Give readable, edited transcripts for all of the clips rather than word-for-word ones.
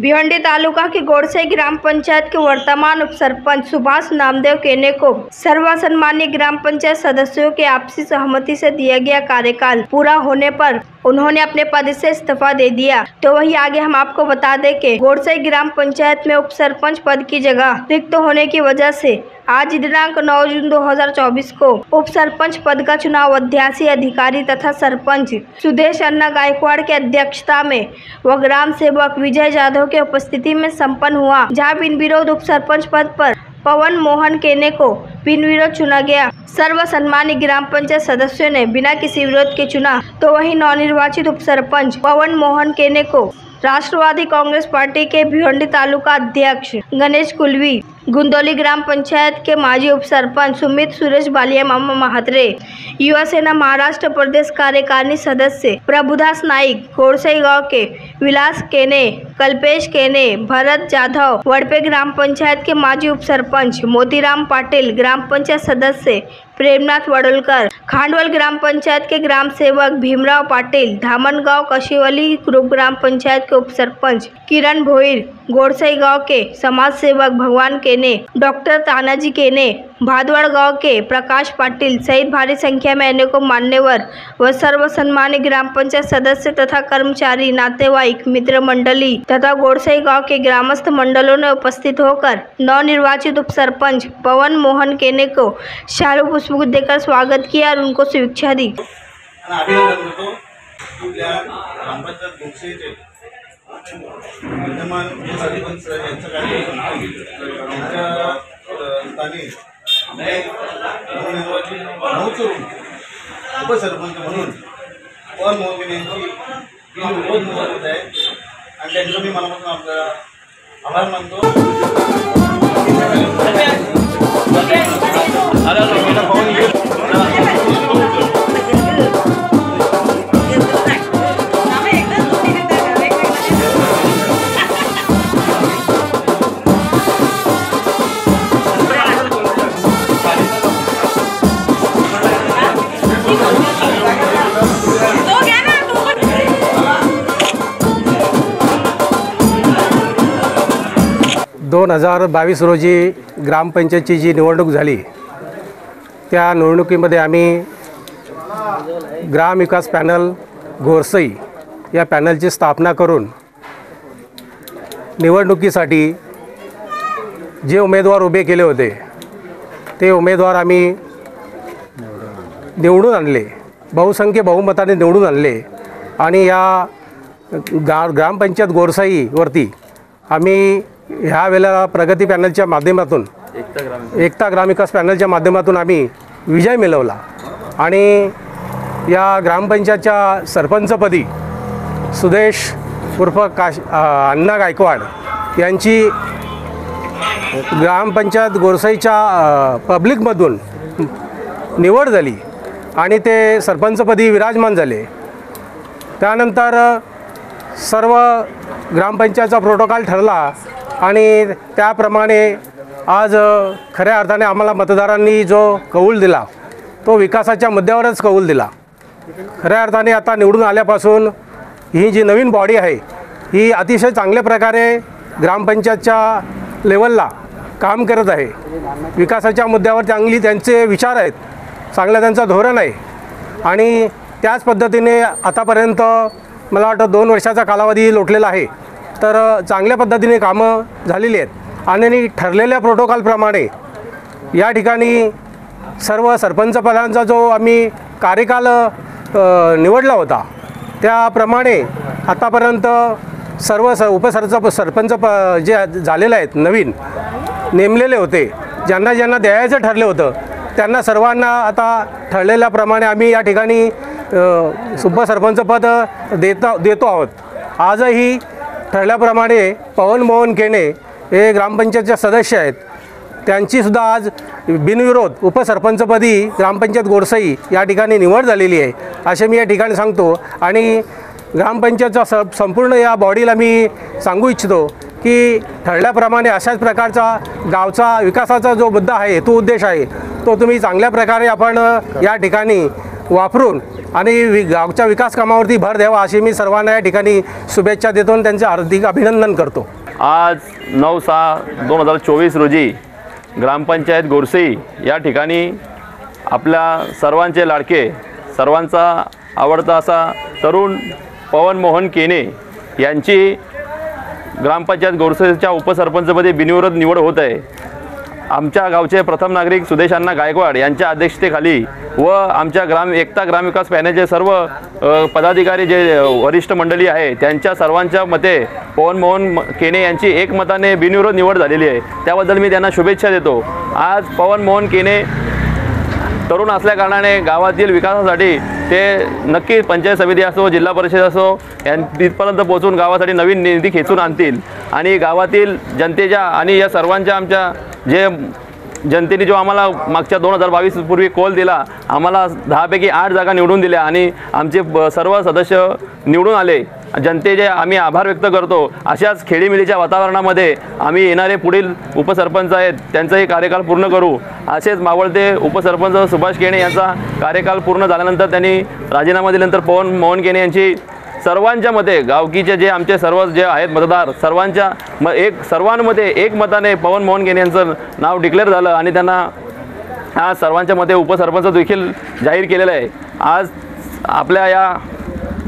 भिवंडी तालुका की गोड़सई ग्राम पंचायत के वर्तमान उपसरपंच सुभाष नामदेव केने को सर्वसन्मान्य ग्राम पंचायत सदस्यों के आपसी सहमति से दिया गया कार्यकाल पूरा होने पर उन्होंने अपने पद से इस्तीफा दे दिया। तो वही आगे हम आपको बता दें कि गोड़सई ग्राम पंचायत में उपसरपंच पद की जगह रिक्त होने की वजह से आज दिनांक 9 जून 2024 को उप सरपंच पद का चुनाव अध्यासी अधिकारी तथा सरपंच सुदेश अन्ना गायकवाड़ के अध्यक्षता में व ग्राम सेवक विजय जाधव के उपस्थिति में संपन्न हुआ, जहां बिन विरोध उप सरपंच पद पर पवन मोहन केने को बिन विरोध चुना गया। सर्वसन्मान्य ग्राम पंचायत सदस्यों ने बिना किसी विरोध के चुना। तो वही नवनिर्वाचित उप सरपंच पवन मोहन केने को राष्ट्रवादी कांग्रेस पार्टी के भिवंडी तालुका अध्यक्ष गणेश कुलवी, गुंदोली ग्राम पंचायत के माजी उप सरपंच सुमित सुरेश बालिया मामा महात्रे, युवा सेना महाराष्ट्र प्रदेश कार्यकारिणी सदस्य प्रभुदास नाईक, गोड़सई गांव के विलास केने, कल्पेश केने, भरत जाधव, वड़पे ग्राम पंचायत के माजी उप सरपंच मोतीराम पाटिल, ग्राम पंचायत सदस्य प्रेमनाथ वडोलकर, खांडवल ग्राम पंचायत के ग्राम सेवक भीमराव पाटिल, धामनगांव कशिवली ग्रुप ग्राम पंचायत के उप सरपंच किरण भोईर, गोड़सई गांव के समाज सेवक भगवान केने, डॉक्टर तानाजी केने, भादवड़ गांव के प्रकाश पाटिल सहित भारी संख्या में अनेकों मान्यवर व सर्वसन्मान्य ग्राम पंचायत सदस्य तथा कर्मचारी, नातेवाईक, मित्र मंडली तथा गोड़सई गांव के ग्रामस्थ मंडलों ने उपस्थित होकर नवनिर्वाचित उप सरपंच पवन मोहन केने को शालू पुष्प देकर स्वागत किया और उनको शुभेच्छा दी। उपसरपंच म्हणून पवन मोहन यांची बिनविरोध निवड होत आहे आणि त्यांचं मी मनापासून आपल्याला आभार मानतो। दोन 2022 रोजी ग्रामपंचायतची जी निवडणूक झाली त्या निवडणुकीमध्ये आम्ही ग्राम विकास पॅनल गोड़सई या पॅनलची स्थापना करून निवडणुकीसाठी जे उमेदवार उभे केले होते ते उमेदवार आम्ही निवडून आणले, बहुसंख्य बहुमताने निवडून आणले आणि या ग्रामपंचायत गोड़सईवरती आम्ही ह्या वेळेला प्रगती पॅनलच्या माध्यमातून एकता ग्राम विकास पॅनलच्या माध्यमातून आम्ही विजय मिळवला आणि या ग्रामपंचायतच्या सरपंचपदी सुदेश उर्फ अण्णा गायकवाड यांची ग्रामपंचायत गोड़सईच्या पब्लिकमधून निवड झाली आणि ते सरपंचपदी विराजमान झाले। त्यानंतर सर्व ग्रामपंचायतचा प्रोटोकॉल ठरला आणि त्याप्रमाणे आज खऱ्या अर्थाने आम्हाला मतदारांनी जो कौल दिला तो विकासाच्या मुद्द्यावरच कौल दिला। खऱ्या अर्थाने आता निवडून आल्यापासून ही जी नवीन बॉडी आहे ही अतिशय चांगल्या प्रकारे ग्रामपंचायतच्या लेवलला काम करत आहे। विकासाच्या मुद्द्यावर चांगली त्यांचे विचार आहेत, चांगलं त्यांचं धोरण आहे आणि त्याच पद्धतीने आतापर्यंत मला वाटतं 2 वर्षाचा कालावधी लोटलेला आहे, तर चांगल्या पद्धतीने कामं झालेली आहेत आणि ठरलेल्या प्रोटोकॉलप्रमाणे या ठिकाणी सर्व सरपंच पदांचा जो आम्ही कार्यकाल निवडला होता त्याप्रमाणे आतापर्यंत सर्व सरपंच जे झालेले आहेत, नवीन नेमलेले होते, ज्यांना ज्यांना द्यायचं ठरलं होतं त्यांना सर्वांना आता ठरलेल्याप्रमाणे आम्ही या ठिकाणी उपसरपंचपद देतो आहोत। आजही ठरल्याप्रमाणे पवन मोहन केने हे ग्रामपंचायतचे सदस्य आहेत, त्यांचीसुद्धा आज बिनविरोध उपसरपंचपदी ग्रामपंचायत गोड़सई या ठिकाणी निवड झालेली आहे असे मी या ठिकाणी सांगतो। आणि ग्रामपंचायतच्या संपूर्ण या बॉडीला मी सांगू इच्छितो की ठरल्याप्रमाणे अशाच प्रकारचा गावचा विकासाचा जो मुद्दा आहे, तो उद्देश आहे, तो तुम्ही चांगल्या प्रकारे आपण या ठिकाणी वापरून आणि गावच्या विकास कामावरती भर द्यावा अशी मी सर्वांना या ठिकाणी शुभेच्छा देतो आणि त्यांचे हार्दिक अभिनंदन करतो. आज 9/6/2024 रोजी ग्रामपंचायत गोरसई या ठिकाणी आपल्या सर्वांचे लाडके, सर्वांचा आवडता असा तरुण पवन मोहन केने यांची ग्रामपंचायत गोरसईच्या उपसरपंचपदी बिनविरोध निवड होत आहे. आमच्या गावचे प्रथम नागरिक सुदेश अण्णा गायकवाड यांच्या अध्यक्षतेखाली व आमच्या एकता ग्रामविकास पॅनलचे सर्व पदाधिकारी जे वरिष्ठ मंडळी आहे त्यांच्या सर्वांच्या मते पवन मोहन केने यांची एकमताने बिनविरोध निवड झालेली आहे. त्याबद्दल मी त्यांना शुभेच्छा देतो. आज पवन मोहन केने तरुण असल्याकारणाने गावातील विकासासाठी ते नक्की पंचायत समिती असो, जिल्हा परिषद असो तिथपर्यंत पोहोचून गावासाठी नवीन निधी खेचून आणतील आणि गावातील जनतेच्या आणि या सर्वांच्या आमच्या जे जनतेने जो आम्हाला मागच्या 2022 पूर्वी कौल दिला, आम्हाला 10 पैकी 8 जागा निवडून दिल्या आणि आमचे सर्व सदस्य निवडून आले. जनतेचे आम्ही आभार व्यक्त करतो. अशाच खेळीमेळीच्या वातावरणामध्ये आम्ही येणारे पुढील उपसरपंच आहेत त्यांचाही कार्यकाल पूर्ण करू. असेच मावळते उपसरपंच सुभाष केने यांचा कार्यकाल पूर्ण झाल्यानंतर त्यांनी राजीनामा दिल्यानंतर पवन मोहन केने यांची सर्वांच्या मते गावकीचे जे आमचे सर्व जे आहेत मतदार सर्वांमध्ये एकमताने पवन मोहन केने यांचं नाव डिक्लेअर झालं आणि त्यांना आज सर्वांच्या मते उपसरपंच देखील जाहीर केलेलं आहे. आज आपल्या या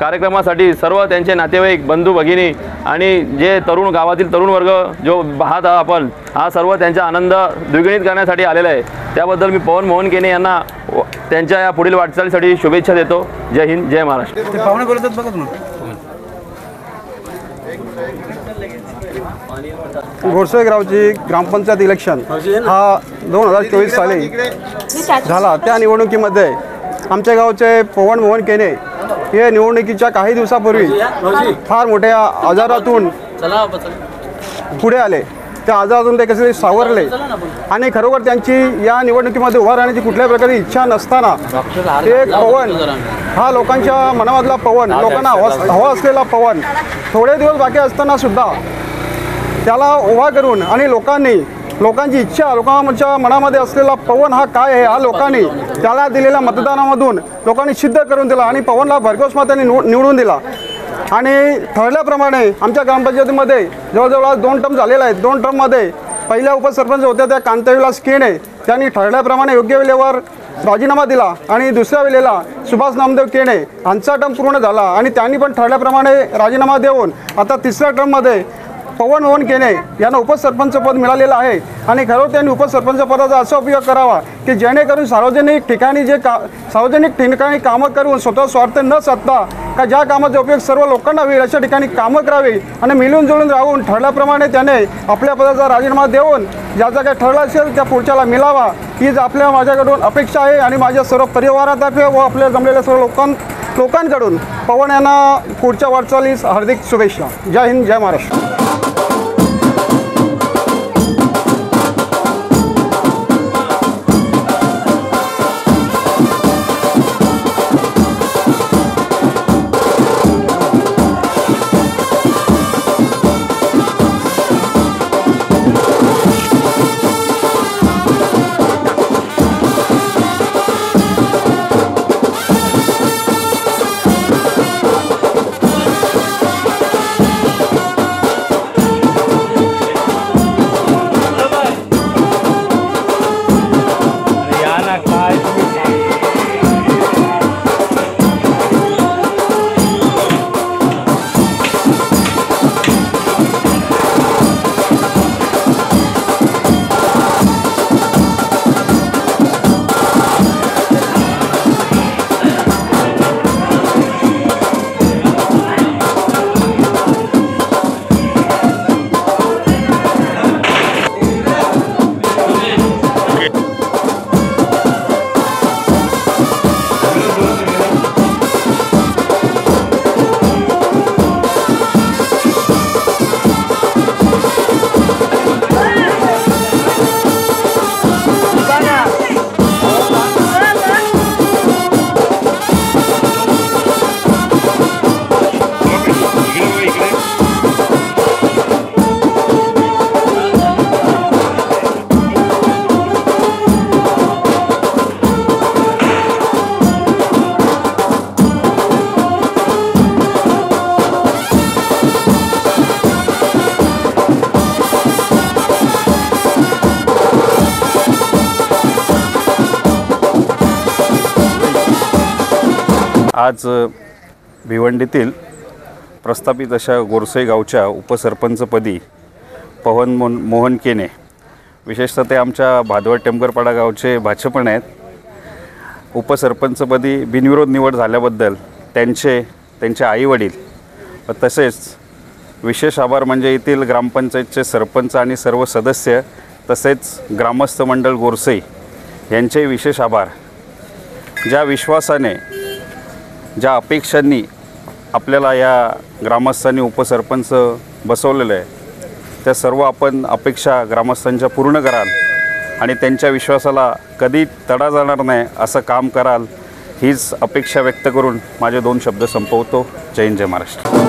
कार्यक्रमासाठी सर्व त्यांचे नातेवाईक, बंधू भगिनी आणि जे गावातील तरुण वर्ग जो पाहत आहात आपण, हा सर्व त्यांचा आनंद द्विगुणित करण्यासाठी आलेला आहे. त्याबद्दल मी पवन मोहन केने यांना त्यांच्या या पुढील वाटचालीसाठी शुभेच्छा देतो. जय हिंद, जय महाराष्ट्र. गोरसई गावची ग्रामपंचायत इलेक्शन हा 2024 साली झाला. त्या निवडणुकीमध्ये आमच्या गावचे पवन मोहन केने हे निवडणुकीच्या काही दिवसापूर्वी फार मोठ्या आजारातून पुढे आले. त्या आजारातून ते कसे सावरले आणि खरोखर त्यांची या निवडणुकीमध्ये उभा राहण्याची कुठल्याही प्रकारची इच्छा नसताना ते पवन हा लोकांच्या मनामधला पवन, लोकांना हवा असलेला पवन, थोडे दिवस बाकी असताना सुद्धा त्याला उभा करून आणि लोकांची इच्छा, लोकांच्या मनामध्ये असलेला पवन हा काय आहे हा लोकांनी त्याला दिलेल्या मतदानामधून लोकांनी सिद्ध करून दिला आणि पवनला भरघोस मताने निवडून दिला. आणि ठरल्याप्रमाणे आमच्या ग्रामपंचायतीमध्ये जवळजवळ 2 टर्म झालेला आहे. 2 टर्ममध्ये पहिल्या उपसरपंच होत्या त्या कांताविलास केने, त्यांनी ठरल्याप्रमाणे योग्य वेळेवर राजीनामा दिला आणि दुसऱ्या वेळेला सुभाष नामदेव केने यांचा टर्म पूर्ण झाला आणि त्यांनी पण ठरल्याप्रमाणे राजीनामा देऊन आता तिसऱ्या टर्ममध्ये पवन मोहन केने यांना उपसरपंच पद मिळालेलं आहे. आणि खरं त्यांनी उपसरपंच पदाचा असा उपयोग करावा की जेणेकरून सार्वजनिक ठिकाणी कामं करून स्वतः स्वार्थ न साधता का ज्या कामाचा उपयोग सर्व लोकांना होईल अशा ठिकाणी कामं करावी आणि मिळून जुळून राहून ठरल्याप्रमाणे त्याने आपल्या पदाचा राजीनामा देऊन ज्याचा काही ठरला असेल त्या पुढच्याला मिळावा हीच माझ्याकडून अपेक्षा आहे. आणि माझ्या सर्व परिवारातर्फे व आपल्या जमलेल्या सर्व लोकांकडून पवन यांना पुढच्या वाटचालीस हार्दिक शुभेच्छा. जय हिंद, जय महाराष्ट्र. आज भिवंडीतील प्रस्थापित अशा गोरसई गावच्या उपसरपंचपदी पवन मोहन केने, विशेषतः ते आमच्या भादवड टेमकरपाडा गावचे भाजपण आहेत, उपसरपंचपदी बिनविरोध निवड झाल्याबद्दल त्यांचे आईवडील व तसेच विशेष आभार म्हणजे येथील ग्रामपंचायतचे सरपंच आणि सर्व सदस्य तसेच ग्रामस्थ मंडळ गोरसई यांचे विशेष आभार। ज्या विश्वासाने, ज्या अपेक्षांनी आपल्याला या ग्रामस्थांनी उपसरपंच बसवलेलं आहे, त्या सर्व आपण अपेक्षा ग्रामस्थांच्या पूर्ण कराल आणि त्यांच्या विश्वासाला कधी तडा जाणार नाही असं काम कराल, हीच अपेक्षा व्यक्त करून माझे 2 शब्द संपवतो। जय हिंद, जय महाराष्ट्र।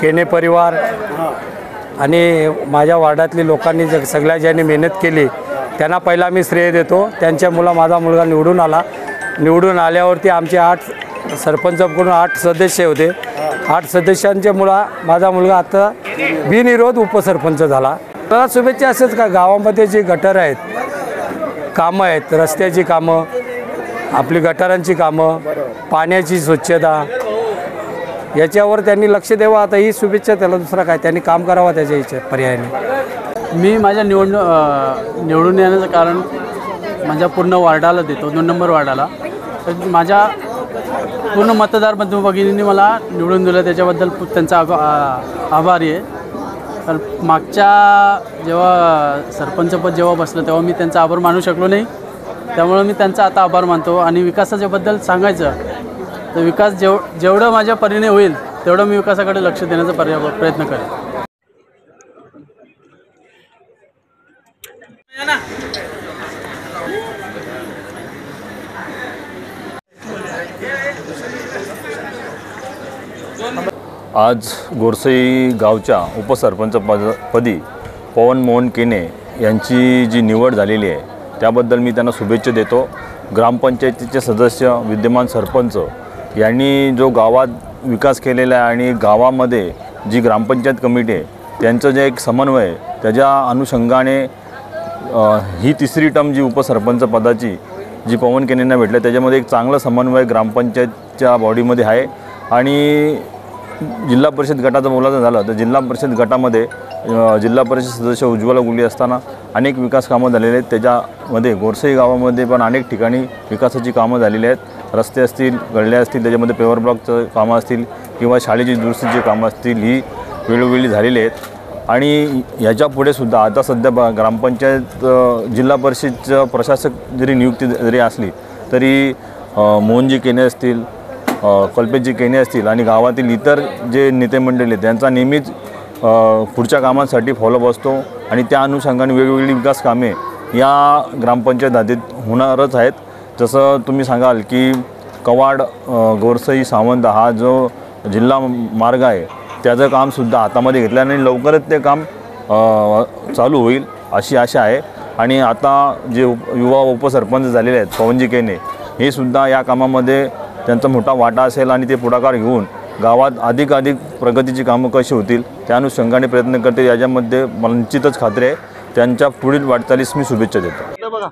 केने परिवार आणि माझ्या वार्डातली लोकांनी सगळ्या ज्यांनी मेहनत केली त्यांना पहिला मी श्रेय देतो। त्यांच्यामुळे माझा मुलगा निवडून आला। निवडून आल्यावरती आमचे 8 सरपंचकडून 8 सदस्य होते। 8 सदस्यांच्या माझा मुलगा आता बिनविरोध उपसरपंच झाला। मला शुभेच्छा असेच का गावामध्ये जी गटर आहेत, कामं आहेत, रस्त्याची कामं, आपली गटारांची कामं, पाण्याची स्वच्छता, याच्यावर त्यांनी लक्ष द्यावं। आता ही शुभेच्छा त्याला, दुसरा काय, त्यांनी काम करावं त्याच्या इच्छा पर्यायाने। मी माझ्या निवडून येण्याचं कारण माझ्या पूर्ण वार्डाला देतो, 2 नंबर वार्डाला। तर माझ्या पूर्ण मतदार बंधू-भगिनींनी मला निवडून दिलं, त्याच्याबद्दल त्यांचा आभारी आहे। तर मागच्या जेव्हा सरपंचपद जेव्हा बसलं तेव्हा मी त्यांचा आभार मानू शकलो नाही, त्यामुळे मी त्यांचा आता आभार मानतो। आणि विकासाच्याबद्दल सांगायचं तर विकास जेवढं माझ्या परीने होईल तेवढं मी विकासाकडे लक्ष देण्याचा प्रयत्न करेन. आज गोरसई गावच्या उपसरपंच पदी पवन मोहन केने यांची जी निवड झालेली आहे त्याबद्दल मी त्यांना शुभेच्छा देतो. ग्रामपंचायतीचे सदस्य, विद्यमान सरपंच यांनी जो गावात विकास केलेला आहे आणि गावामध्ये जी ग्रामपंचायत कमिटी आहे त्यांचं जे एक समन्वय आहे त्याच्या अनुषंगाने ही तिसरी टर्म जी उपसरपंच पदाची जी पवन केनेंना भेटलं त्याच्यामध्ये एक चांगला समन्वय ग्रामपंचायतच्या बॉडीमध्ये आहे. आणि जिल्हा परिषद गटाचं बोलायचं झालं तर जिल्हा परिषद गटामध्ये जिल्हा परिषद सदस्य उज्ज्वला गुली असताना अनेक विकास कामं झालेले आहेत. त्याच्यामध्ये गोरसई गावामध्ये पण अनेक ठिकाणी विकासाची कामं झालेली आहेत. रस्ते असतील, गळल्या असतील, त्याच्यामध्ये पेवर ब्लॉकचं कामं असतील किंवा शाळेची दुरुस्तीची कामं असतील, ही वेळोवेळी झालेली आहेत. आणि ह्याच्या पुढे सुद्धा आता सध्या ग्रामपंचायत जिल्हा परिषदचं प्रशासक जरी नियुक्ती जरी असली तरी मोहनजी केने असतील, कल्पेशजी केने असतील आणि गावातील इतर जे नेते मंडळी आहेत त्यांचा नेहमीच पुढच्या कामांसाठी फॉलोअप असतो आणि त्या अनुषंगाने वेगवेगळी विकास कामे या ग्रामपंचायत हद्दीत होणारच आहेत. जसं तुम्ही सांगाल की कवाड गोरसई सावंत हा जो जिल्हा मार्ग आहे त्याचं कामसुद्धा हातामध्ये घेतलं आणि लवकरच ते काम चालू होईल अशी आशा आहे. आणि आता जे युवा उपसरपंच झालेले आहेत पवनजी केने हे सुद्धा या कामामध्ये त्यांचा मोठा वाटा असेल आणि ते पुढाकार घेऊन गावात अधिकाधिक प्रगतीची कामं कशी होतील त्या अनुषंगाने प्रयत्न करतील याच्यामध्ये मला निश्चितच खात्री आहे. त्यांच्या पुढील वाटचालीस मी शुभेच्छा देतो.